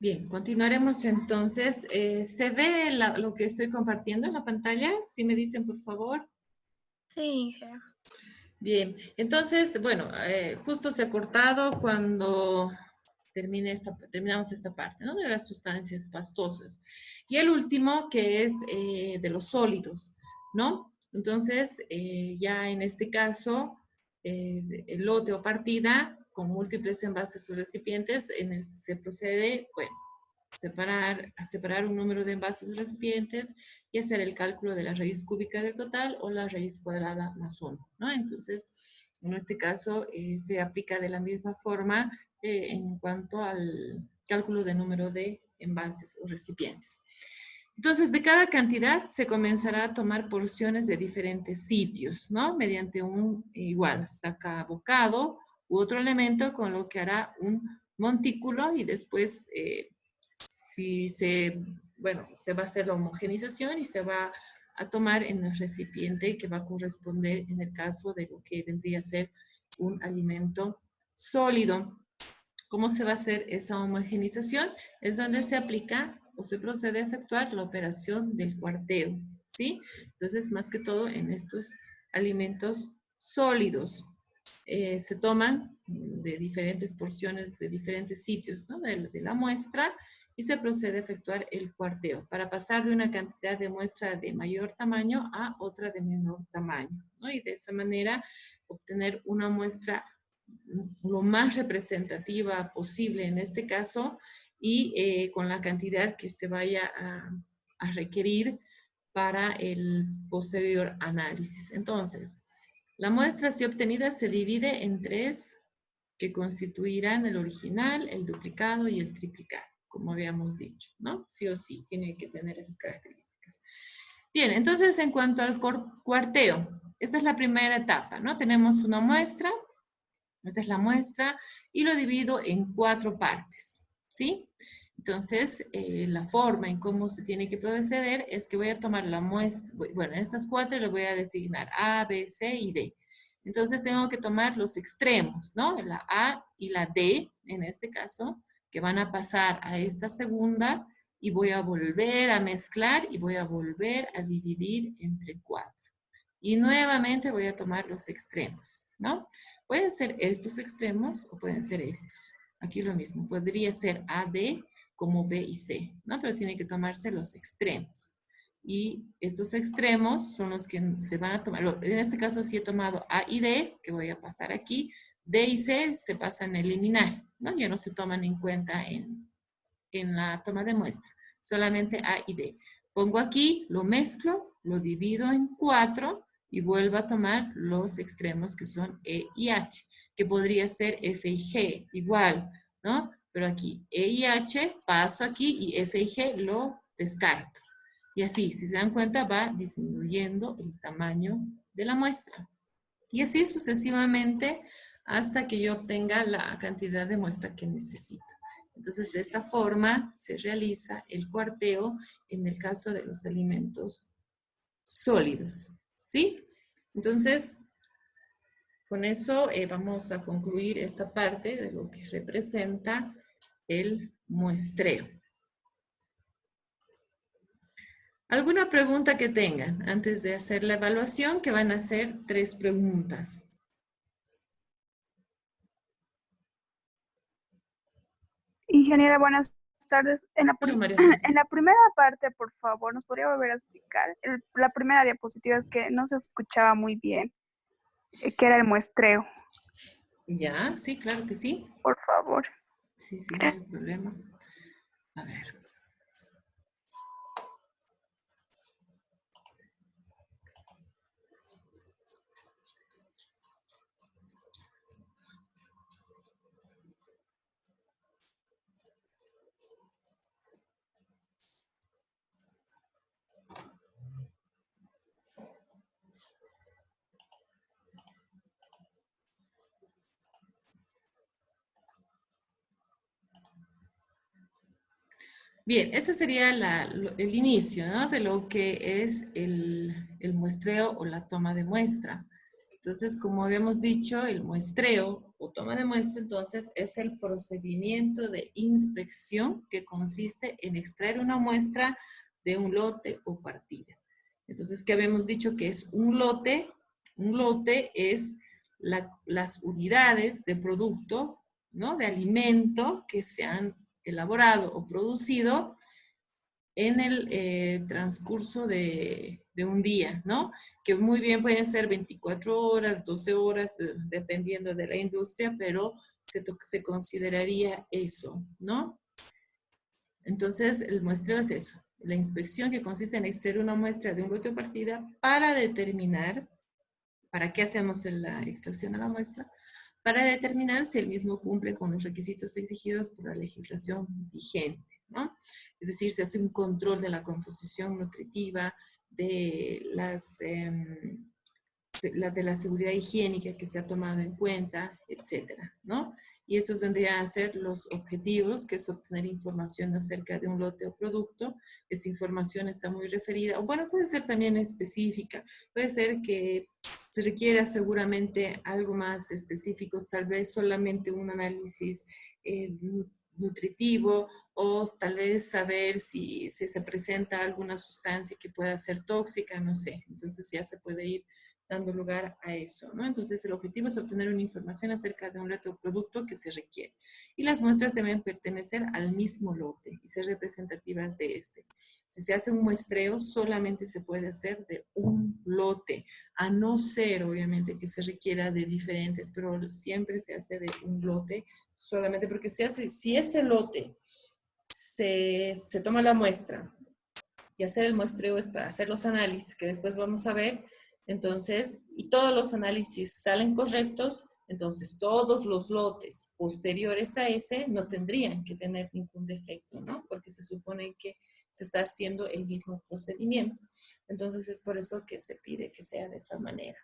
Bien, continuaremos entonces. ¿Se ve lo que estoy compartiendo en la pantalla? Si me dicen, por favor. Sí, Inge. Bien, entonces, bueno, justo se ha cortado cuando terminamos esta parte, ¿no? De las sustancias pastosas. Y el último, que es de los sólidos, ¿no? Entonces, ya en este caso, el lote o partida con múltiples envases o recipientes, se procede, bueno, a separar un número de envases o recipientes y hacer el cálculo de la raíz cúbica del total o la raíz cuadrada más 1, ¿no? Entonces, en este caso, se aplica de la misma forma en cuanto al cálculo de número de envases o recipientes. Entonces, de cada cantidad se comenzará a tomar porciones de diferentes sitios, ¿no? Mediante un igual sacabocado u otro elemento con lo que hará un montículo y después si se, bueno, se va a hacer la homogenización y se va a tomar en el recipiente que va a corresponder en el caso de lo que vendría a ser un alimento sólido. ¿Cómo se va a hacer esa homogenización? Es donde se aplica o se procede a efectuar la operación del cuarteo, ¿sí? Entonces, más que todo en estos alimentos sólidos, se toman de diferentes porciones, de diferentes sitios, ¿no? De la muestra y se procede a efectuar el cuarteo para pasar de una cantidad de muestra de mayor tamaño a otra de menor tamaño, ¿no? Y de esa manera obtener una muestra lo más representativa posible en este caso y con la cantidad que se vaya a requerir para el posterior análisis. Entonces, la muestra así obtenida se divide en tres que constituirán el original, el duplicado y el triplicado, como habíamos dicho, ¿no? Sí o sí, tiene que tener esas características. Bien, entonces en cuanto al cuarteo, esta es la primera etapa, ¿no? Tenemos una muestra, esta es la muestra, y lo divido en 4 partes, ¿sí? Entonces, la forma en cómo se tiene que proceder es que voy a tomar la muestra, bueno, en estas 4 le voy a designar A, B, C y D. Entonces, tengo que tomar los extremos, ¿no? La A y la D, en este caso, que van a pasar a esta segunda, y voy a volver a mezclar y voy a volver a dividir entre 4. Y nuevamente voy a tomar los extremos, ¿no? Pueden ser estos extremos o pueden ser estos. Aquí lo mismo, podría ser AD como B y C, ¿no? Pero tiene que tomarse los extremos. Y estos extremos son los que se van a tomar. En este caso sí he tomado A y D, que voy a pasar aquí. D y C se pasan a eliminar, ¿no? Ya no se toman en cuenta en la toma de muestra. Solamente A y D. Pongo aquí, lo mezclo, lo divido en 4 y vuelvo a tomar los extremos que son E y H, que podría ser F y G, igual, ¿no? Pero aquí E y H paso aquí y F y G lo descarto. Y así, si se dan cuenta, va disminuyendo el tamaño de la muestra. Y así sucesivamente hasta que yo obtenga la cantidad de muestra que necesito. Entonces, de esa forma se realiza el cuarteo en el caso de los alimentos sólidos. ¿Sí? Entonces, con eso vamos a concluir esta parte de lo que representa el muestreo. ¿Alguna pregunta que tengan antes de hacer la evaluación? Que van a ser 3 preguntas. Ingeniera, buenas tardes. Bueno, María José. En la primera parte, por favor, ¿nos podría volver a explicar? La primera diapositiva es que no se escuchaba muy bien, que era el muestreo, Ya, sí, claro que sí. por favor. Sí, sí, no hay problema. A ver. Bien, este sería el inicio, ¿no? De lo que es el muestreo o la toma de muestra. Entonces, como habíamos dicho, el muestreo o toma de muestra, entonces, es el procedimiento de inspección que consiste en extraer una muestra de un lote o partida. Entonces, ¿qué habíamos dicho que es un lote? Un lote es las unidades de producto, ¿no? De alimento que se han elaborado o producido en el transcurso de un día, ¿no? Que muy bien pueden ser 24 horas, 12 horas, dependiendo de la industria, pero se consideraría eso, ¿no? Entonces, el muestreo es eso, la inspección que consiste en extraer una muestra de un lote de partida para determinar, ¿para qué hacemos la extracción de la muestra? Para determinar si el mismo cumple con los requisitos exigidos por la legislación vigente, ¿no? Es decir, se hace un control de la composición nutritiva, de de la seguridad higiénica que se ha tomado en cuenta, etcétera, ¿no? Y estos vendrían a ser los objetivos, que es obtener información acerca de un lote o producto. Esa información está muy referida, o bueno, puede ser también específica, puede ser que se requiera seguramente algo más específico, tal vez solamente un análisis nutritivo, o tal vez saber si se presenta alguna sustancia que pueda ser tóxica, no sé. Entonces ya se puede ir dando lugar a eso, ¿no? Entonces, el objetivo es obtener una información acerca de un lote o producto que se requiere. Y las muestras deben pertenecer al mismo lote y ser representativas de este. Si se hace un muestreo, solamente se puede hacer de un lote, a no ser, obviamente, que se requiera de diferentes, pero siempre se hace de un lote, solamente porque si ese lote se toma la muestra, y hacer el muestreo es para hacer los análisis que después vamos a ver. Entonces, y todos los análisis salen correctos, entonces todos los lotes posteriores a ese no tendrían que tener ningún defecto, ¿no? Porque se supone que se está haciendo el mismo procedimiento. Entonces es por eso que se pide que sea de esa manera.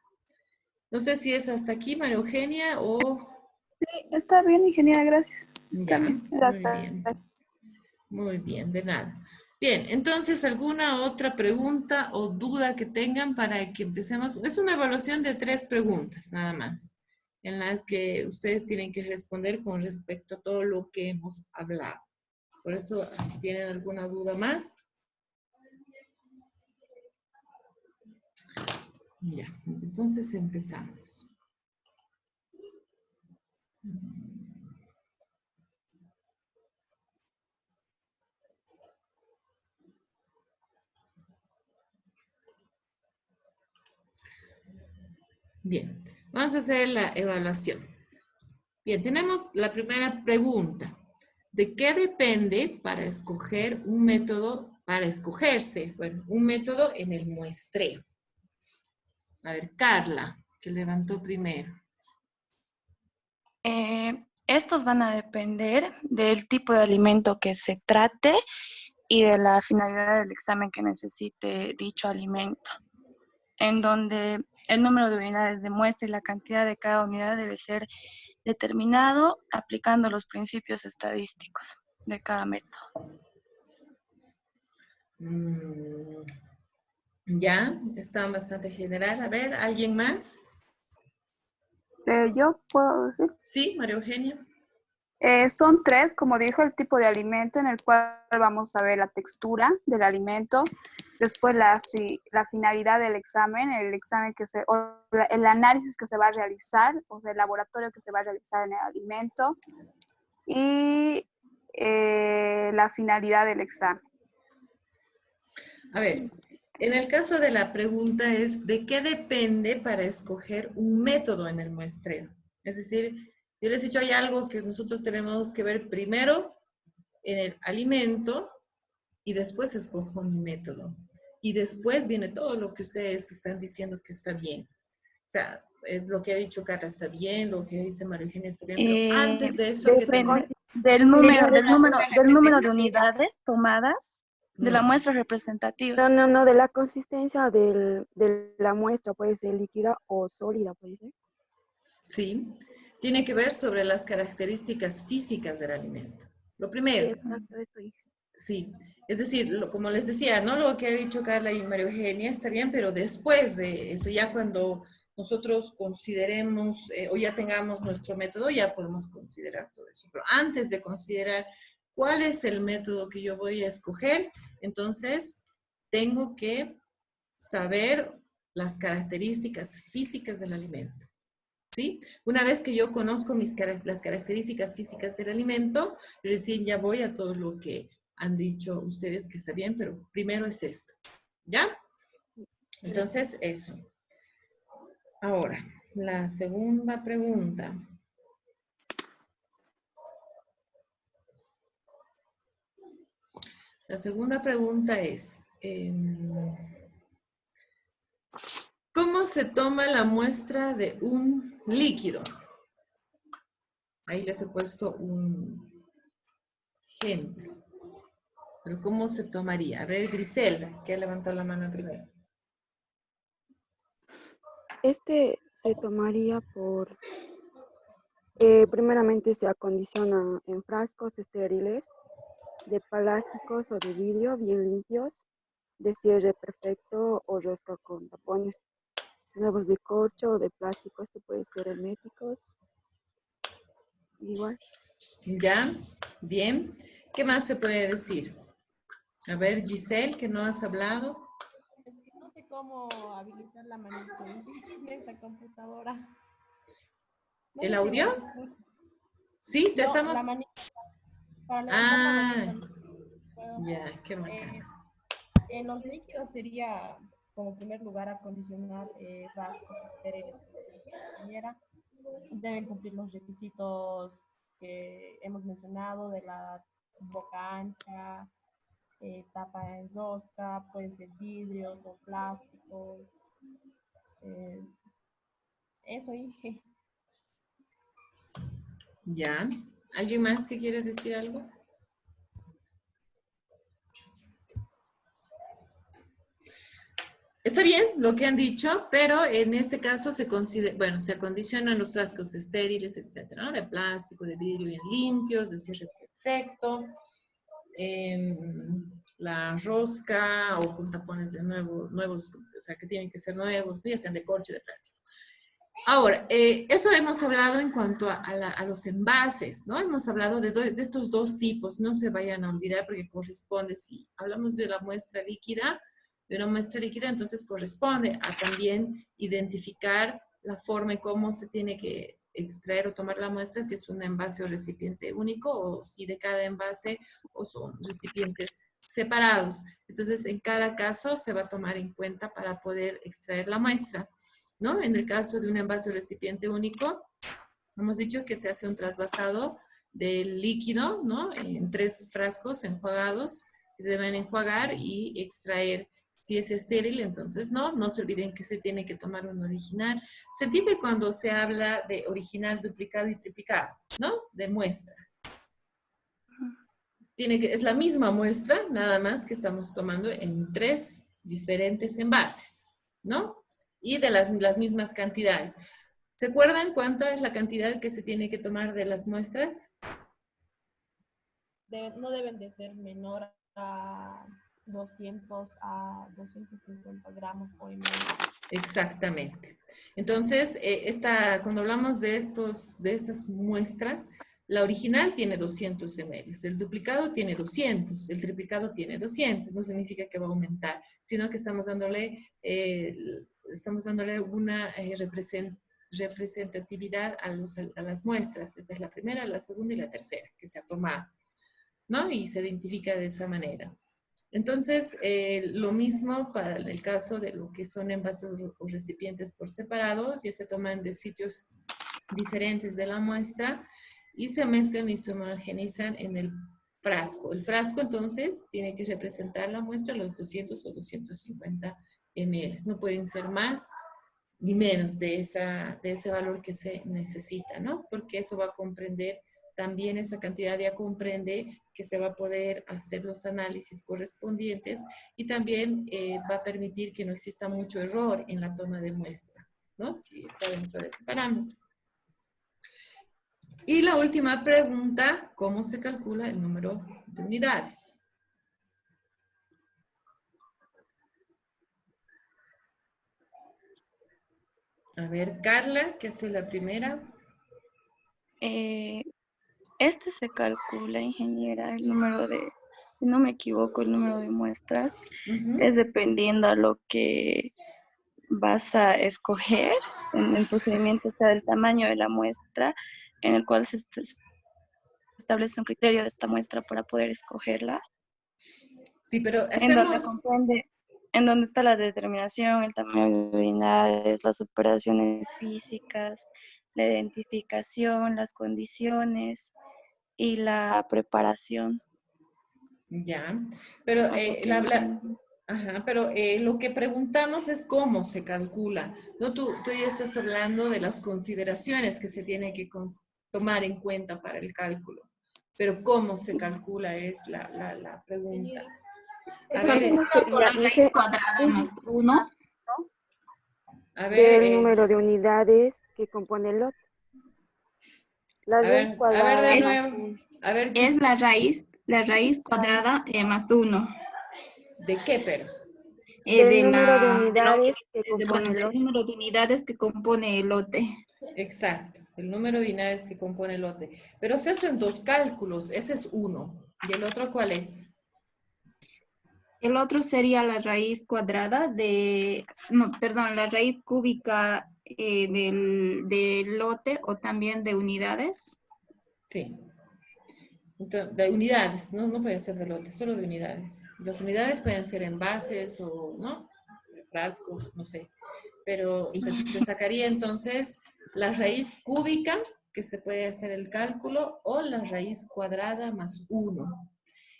No sé si es hasta aquí, María Eugenia, o... Sí, está bien, ingeniera, gracias. Está Ya, bien. muy bien. Muy bien, de nada. Bien, entonces, ¿alguna otra pregunta o duda que tengan para que empecemos? Es una evaluación de 3 preguntas, nada más, en las que ustedes tienen que responder con respecto a todo lo que hemos hablado. Por eso, si tienen alguna duda más. Ya, entonces empezamos. Bien, vamos a hacer la evaluación. Bien, tenemos la primera pregunta. ¿De qué depende para escoger un método, para escogerse, bueno, un método en el muestreo? A ver, Carla, que levantó primero. Estos van a depender del tipo de alimento que se trate y de la finalidad del examen que necesite dicho alimento, en donde el número de unidades de muestra y la cantidad de cada unidad debe ser determinado aplicando los principios estadísticos de cada método. Ya, está bastante general. A ver, ¿alguien más? Yo puedo decir. Sí, María Eugenia. Son 3, como dijo, el tipo de alimento en el cual vamos a ver la textura del alimento, después la finalidad del examen, el análisis que se va a realizar, o sea, el laboratorio que se va a realizar en el alimento, y la finalidad del examen. A ver, en el caso de la pregunta es, ¿de qué depende para escoger un método en el muestreo? Es decir, yo les he dicho, hay algo que nosotros tenemos que ver primero en el alimento y después escojo un método. Y después viene todo lo que ustedes están diciendo que está bien. O sea, lo que ha dicho Carla está bien, lo que dice María Eugenia está bien, pero antes de eso, ¿qué tenemos? Del número de unidades tomadas de la No. muestra representativa. No, de la consistencia de la muestra, puede ser líquida o sólida, puede ser. Sí, tiene que ver sobre las características físicas del alimento. Lo primero. Sí, exacto, eso dije. Sí, es decir, como les decía, ¿no? Lo que ha dicho Carla y María Eugenia está bien, pero después de eso, ya cuando nosotros consideremos o ya tengamos nuestro método, ya podemos considerar todo eso. Pero antes de considerar cuál es el método que yo voy a escoger, entonces tengo que saber las características físicas del alimento. ¿Sí? Una vez que yo conozco las características físicas del alimento, recién ya voy a todo lo que han dicho ustedes que está bien, pero primero es esto. ¿Ya? Entonces, eso. Ahora, la segunda pregunta. La segunda pregunta es, ¿cómo se toma la muestra de un líquido? Ahí les he puesto un ejemplo. Pero ¿cómo se tomaría? A ver, Griselda, que levantó la mano primero. Este se tomaría por, primeramente se acondiciona en frascos estériles de plásticos o de vidrio bien limpios, de cierre perfecto o rosca con tapones nuevos de corcho o de plástico. Este puede ser herméticos, igual. ¿Ya? Bien. ¿Qué más se puede decir? A ver, Giselle, que no has hablado. Es que no sé cómo habilitar la manito en esta computadora. No ¿El sé si me audio? escucha. Sí, te No, estamos... la manito, para levantar la Ah, manito no puedo. ya, qué Eh, bacán. en los líquidos sería, como primer lugar, acondicionar frascos estériles, como dijo la compañera. Deben cumplir los requisitos que hemos mencionado de la boca ancha, tapa en rosca, pueden ser vidrios o plásticos. eh, Eso dije. Ya. ¿Alguien más que quiere decir algo? Está bien lo que han dicho, pero en este caso se considera, bueno, se acondicionan los frascos estériles, etcétera, ¿no? De plástico, de vidrio bien limpios, de cierre perfecto, la rosca o con tapones de nuevos, o sea, que tienen que ser nuevos, ya sean de corcho o de plástico. Ahora, eso hemos hablado en cuanto a los envases, ¿no? Hemos hablado de estos dos tipos, no se vayan a olvidar porque corresponde, si hablamos de la muestra líquida, de una muestra líquida, entonces corresponde a también identificar la forma en cómo se tiene que extraer o tomar la muestra, si es un envase o recipiente único o si de cada envase o son recipientes separados. Entonces, en cada caso se va a tomar en cuenta para poder extraer la muestra, ¿no? En el caso de un envase o recipiente único, hemos dicho que se hace un trasvasado del líquido, ¿no? En 3 frascos enjuagados, que se deben enjuagar y extraer. Si es estéril, entonces no se olviden que se tiene que tomar un original. Se entiende cuando se habla de original, duplicado y triplicado, ¿no? De muestra. Es la misma muestra, nada más que estamos tomando en 3 diferentes envases, ¿no? Y de las mismas cantidades. ¿Se acuerdan cuánta es la cantidad que se tiene que tomar de las muestras? No deben de ser menor a 200 a 250 gramos por ml. Exactamente. Entonces, cuando hablamos de estas muestras, la original tiene 200 ml, el duplicado tiene 200, el triplicado tiene 200. No significa que va a aumentar, sino que estamos dándole una representatividad a las muestras. Esta es la primera, la segunda y la tercera que se ha tomado, ¿no? Y se identifica de esa manera. Entonces, lo mismo para el caso de lo que son envases o recipientes por separados, ya se toman de sitios diferentes de la muestra y se mezclan y se homogenizan en el frasco. El frasco, entonces, tiene que representar la muestra los 200 o 250 ml. No pueden ser más ni menos de ese valor que se necesita, ¿no? Porque eso va a comprender también, esa cantidad ya comprende que se va a poder hacer los análisis correspondientes y también va a permitir que no exista mucho error en la toma de muestra, ¿no? Si está dentro de ese parámetro. Y la última pregunta, ¿cómo se calcula el número de unidades? A ver, Carla, que hace la primera. Este se calcula, ingeniera, el número de, si no me equivoco, el número de muestras Ujú. es dependiendo a lo que vas a escoger. En el procedimiento está el tamaño de la muestra, en el cual se establece un criterio de esta muestra para poder escogerla, Sí, pero en donde hacemos, comprende, en donde está la determinación, el tamaño de unidades, las operaciones físicas, la identificación, las condiciones y la preparación. ya, pero, A lo que entiendo. ajá, pero lo que preguntamos es cómo se calcula. No, tú ya estás hablando de las consideraciones que se tiene que tomar en cuenta para el cálculo, pero cómo se calcula es la pregunta. A Eso ver, mismo sería, Cuadrada más 1. a ver, del número de unidades que compone el lote. La raíz a ver cuadrada de Es, más nuevo. 1. A ver, es la raíz cuadrada más 1. ¿de qué, pero? Del número de De la unidades que bueno, compone el del lote. número de unidades que compone el lote. Exacto, el número de unidades que compone el lote. Pero se hacen dos cálculos, ese es uno. ¿Y el otro cuál es? El otro sería la raíz cuadrada no, perdón, la raíz cúbica del lote o también de unidades. Sí. Entonces, de unidades, ¿no? No puede ser de lote, solo de unidades. Las unidades pueden ser envases o, ¿no? Frascos, no sé. Pero se sacaría entonces la raíz cúbica, que se puede hacer el cálculo, o la raíz cuadrada más 1.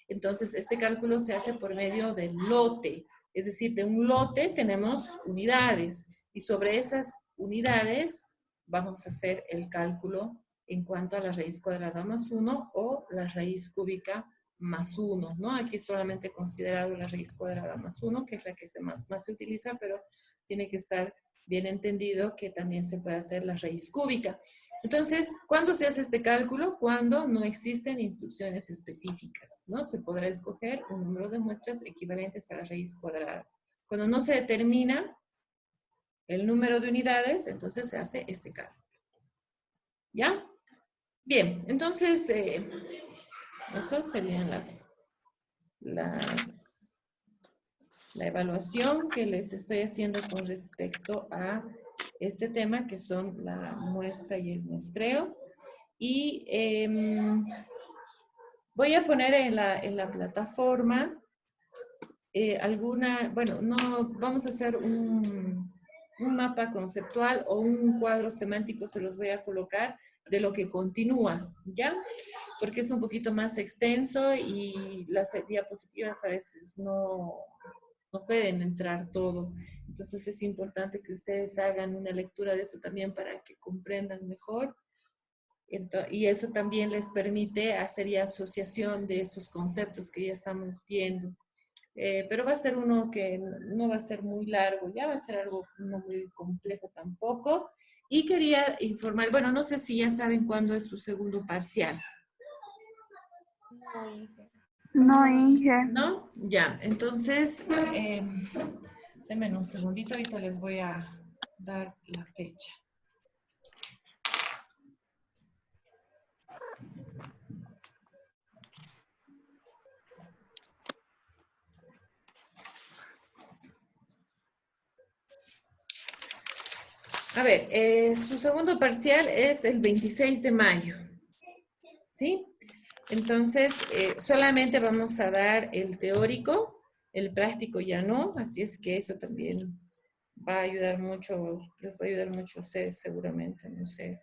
Entonces, este cálculo se hace por medio del lote. Es decir, de un lote tenemos unidades y sobre esas unidades vamos a hacer el cálculo en cuanto a la raíz cuadrada más 1 o la raíz cúbica más 1, ¿no? Aquí solamente he considerado la raíz cuadrada más 1, que es la que más se utiliza, pero tiene que estar bien entendido que también se puede hacer la raíz cúbica. Entonces, ¿cuándo se hace este cálculo? Cuando no existen instrucciones específicas, ¿no? Se podrá escoger un número de muestras equivalentes a la raíz cuadrada. Cuando no se determina el número de unidades, entonces se hace este cálculo. ¿Ya? Bien, entonces, eso serían la evaluación que les estoy haciendo con respecto a este tema, que son la muestra y el muestreo. Y voy a poner en la plataforma bueno, no, vamos a hacer un mapa conceptual o un cuadro semántico, se los voy a colocar, de lo que continúa, ¿ya? Porque es un poquito más extenso y las diapositivas a veces no pueden entrar todo. Entonces es importante que ustedes hagan una lectura de eso también para que comprendan mejor. Y eso también les permite hacer ya asociación de estos conceptos que ya estamos viendo. Pero va a ser uno que no va a ser muy largo, ya va a ser algo no muy complejo tampoco. Y quería informar, bueno, no sé si ya saben cuándo es su segundo parcial. No, Inge. ¿No? Ya, entonces, denme un segundito, ahorita les voy a dar la fecha. A ver, su segundo parcial es el 26 de mayo, ¿sí? Entonces, solamente vamos a dar el teórico, el práctico ya no, así es que eso también va a ayudar mucho, les va a ayudar mucho a ustedes seguramente, no sé.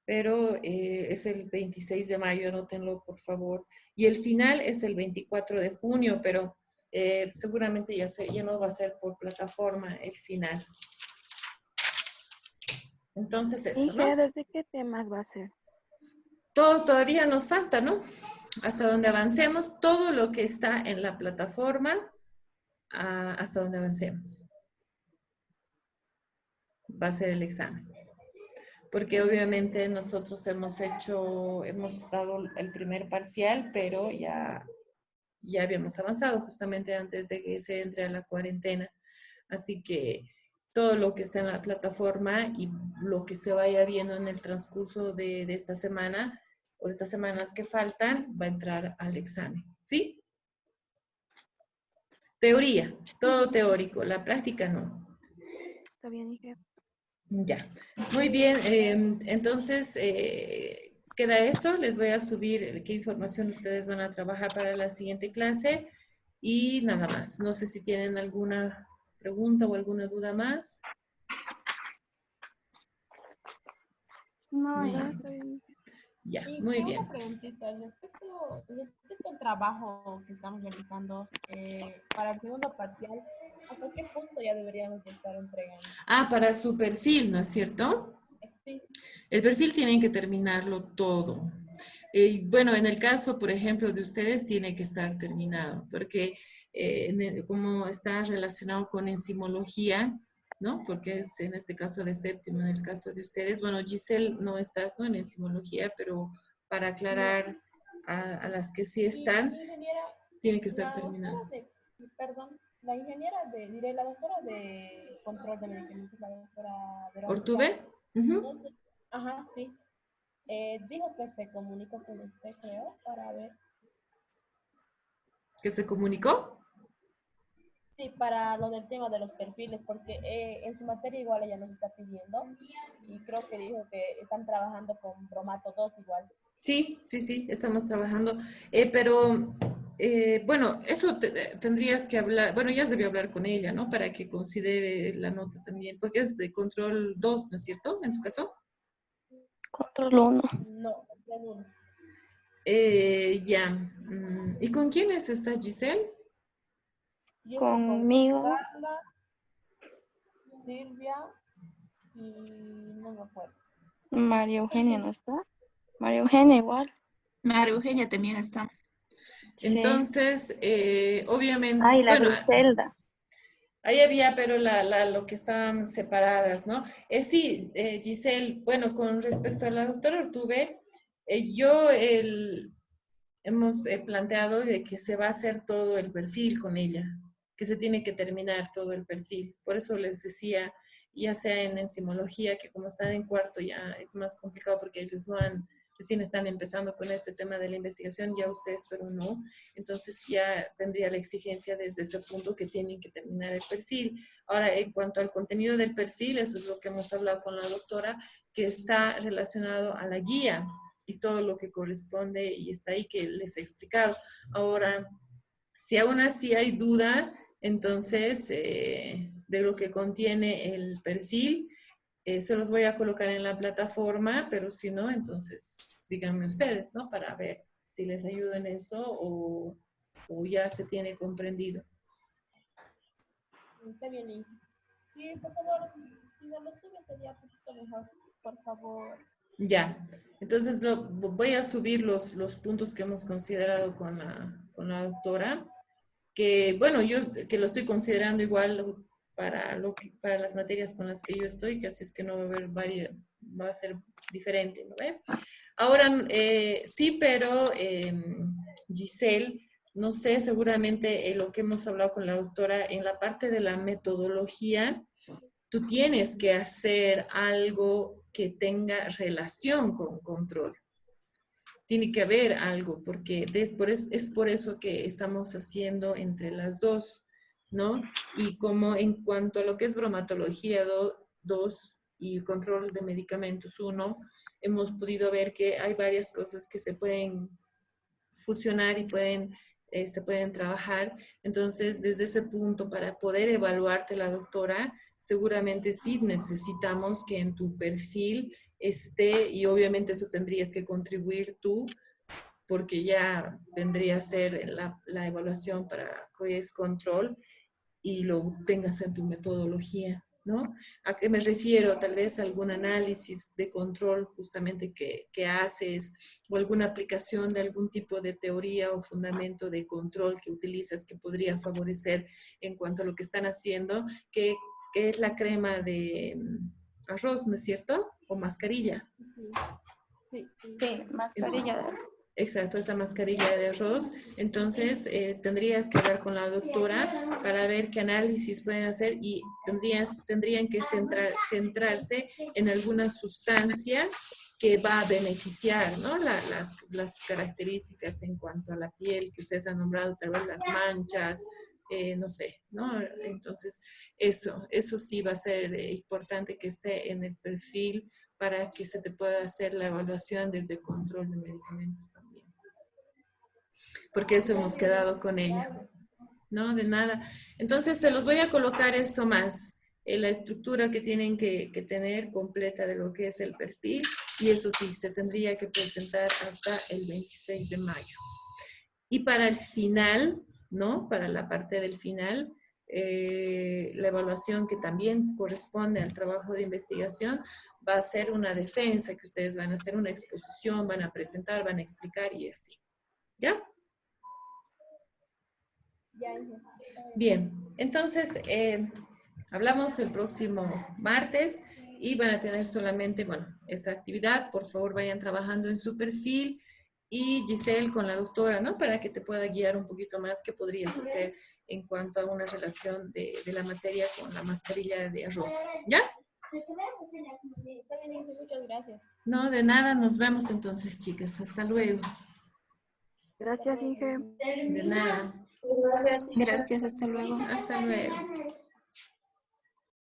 Pero es el 26 de mayo, anótenlo por favor. Y el final es el 24 de junio, pero seguramente ya no va a ser por plataforma el final. Entonces eso, Inge, ¿no? ¿desde qué temas va a ser? Todo todavía nos falta, ¿no? Hasta donde avancemos, todo lo que está en la plataforma, hasta donde avancemos. Va a ser el examen. Porque obviamente nosotros hemos dado el primer parcial, pero ya habíamos avanzado justamente antes de que se entre a la cuarentena. Así que todo lo que está en la plataforma y lo que se vaya viendo en el transcurso de esta semana o de estas semanas que faltan va a entrar al examen, ¿sí? Teoría, todo teórico, la práctica no. Está bien, Ige. Ya, muy bien. Entonces, queda eso. Les voy a subir qué información ustedes van a trabajar para la siguiente clase y nada más. No sé si tienen alguna pregunta o alguna duda más. No, Mm, ya está bien. Ya, Y muy una bien. preguntita respecto al trabajo que estamos realizando para el segundo parcial, ¿hasta qué punto ya deberíamos de estar entregando? Ah, para su perfil, ¿no es cierto? Sí, El perfil tienen que terminarlo todo. Bueno, en el caso, por ejemplo, de ustedes, tiene que estar terminado, porque como está relacionado con enzimología, ¿no? Porque es en este caso de séptimo, en el caso de ustedes. Bueno, Giselle, no estás, ¿no? En enzimología, pero para no. aclarar a las que sí Y están, ingeniera, tiene que estar la doctora terminado. perdón, la ingeniera diré, la doctora de control de medicamentos, la doctora Verónica, ¿Ortube? Ujú. no sé, ajá, sí, dijo que se comunicó con usted, creo, para ver, ¿Que se comunicó? sí, para lo del tema de los perfiles, porque en su materia igual ella nos está pidiendo, y creo que dijo que están trabajando con bromato 2 igual. Sí, sí, sí, estamos trabajando, pero bueno, eso tendrías que hablar, bueno, ya debió hablar con ella, ¿no? Para que considere la nota también, porque es de control 2, ¿no es cierto? En tu caso. Control 1. No, de uno. Ya. ¿Y con quiénes está Giselle? Yo estoy con Conmigo, Carla, Silvia y no me acuerdo. María Eugenia no está. María Eugenia igual. María Eugenia también está. Sí. Entonces, obviamente, Ay, la bueno, Griselda. ahí había, pero lo que estaban separadas, ¿no? Sí, Giselle, bueno, con respecto a la doctora Ortube, hemos planteado de que se va a hacer todo el perfil con ella, que se tiene que terminar todo el perfil. Por eso les decía, ya sea en enzimología, que como están en cuarto ya es más complicado porque ellos recién están empezando con este tema de la investigación, ya ustedes, pero no. Entonces ya tendría la exigencia desde ese punto que tienen que terminar el perfil. Ahora, en cuanto al contenido del perfil, eso es lo que hemos hablado con la doctora, que está relacionado a la guía y todo lo que corresponde y está ahí que les he explicado. Ahora, si aún así hay duda, entonces de lo que contiene el perfil, se los voy a colocar en la plataforma, pero si no, entonces díganme ustedes, ¿no? Para ver si les ayudo en eso o ya se tiene comprendido. Está bien, y sí, por favor, si no lo sube sería un poquito mejor, por favor. Ya, entonces voy a subir los puntos que hemos considerado con la doctora, que bueno, yo que lo estoy considerando igual para las materias con las que yo estoy, que así es que no va a haber va a ser diferente, ¿no ve? Ahora, sí, pero Giselle, no sé, seguramente lo que hemos hablado con la doctora en la parte de la metodología, tú tienes que hacer algo que tenga relación con control. Tiene que haber algo, porque es por eso que estamos haciendo entre las dos, ¿no? Y como en cuanto a lo que es bromatología 2 y control de medicamentos 1, hemos podido ver que hay varias cosas que se pueden fusionar y se pueden trabajar. Entonces, desde ese punto, para poder evaluarte la doctora, seguramente sí necesitamos que en tu perfil esté, y obviamente eso tendrías que contribuir tú, porque ya vendría a ser la evaluación para que es control y lo tengas en tu metodología, ¿no? ¿A qué me refiero? Tal vez algún análisis de control justamente que haces o alguna aplicación de algún tipo de teoría o fundamento de control que utilizas que podría favorecer en cuanto a lo que están haciendo, que es la crema de arroz, ¿no es cierto? O mascarilla. Sí, sí, sí. Sí, mascarilla. Exacto, esa mascarilla de arroz. Entonces, tendrías que hablar con la doctora para ver qué análisis pueden hacer y tendrían que centrarse en alguna sustancia que va a beneficiar, ¿no? Las características en cuanto a la piel que ustedes han nombrado, tal vez las manchas, no sé, ¿no? Entonces, eso sí va a ser importante que esté en el perfil para que se te pueda hacer la evaluación desde control de medicamentos también. Porque eso hemos quedado con ella. No, de nada. Entonces, se los voy a colocar eso más, la estructura que tienen que tener completa de lo que es el perfil, y eso sí, se tendría que presentar hasta el 26 de mayo. Y para el final, ¿no? Para la parte del final, la evaluación que también corresponde al trabajo de investigación va a ser una defensa, que ustedes van a hacer una exposición, van a presentar, van a explicar y así. ¿Ya? Bien, entonces hablamos el próximo martes y van a tener solamente, bueno, esa actividad. Por favor, vayan trabajando en su perfil y Giselle con la doctora, ¿no? Para que te pueda guiar un poquito más qué podrías hacer en cuanto a una relación de la materia con la mascarilla de arroz. ¿Ya? Muchas gracias. No, de nada, nos vemos entonces, chicas. Hasta luego. Gracias, Inge. De nada. Gracias, hasta luego. Hasta luego.